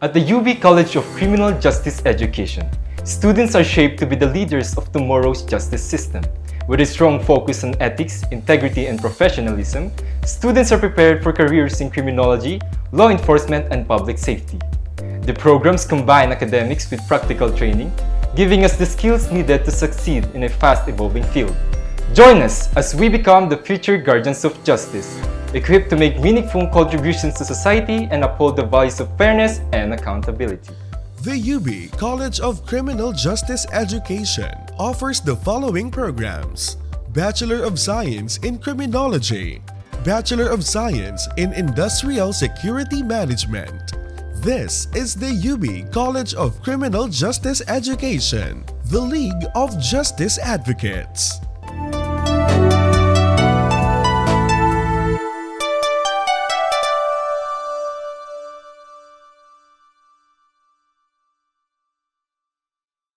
At the UB College of Criminal Justice Education, students are shaped to be the leaders of tomorrow's justice system. With a strong focus on ethics, integrity, and professionalism, students are prepared for careers in criminology, law enforcement, and public safety. The programs combine academics with practical training, giving us the skills needed to succeed in a fast-evolving field. Join us as we become the future guardians of justice, equipped to make meaningful contributions to society and uphold the values of fairness and accountability. The UB College of Criminal Justice Education offers the following programs: Bachelor of Science in Criminology, Bachelor of Science in Industrial Security Management. This is the UB College of Criminal Justice Education, the League of Justice Advocates.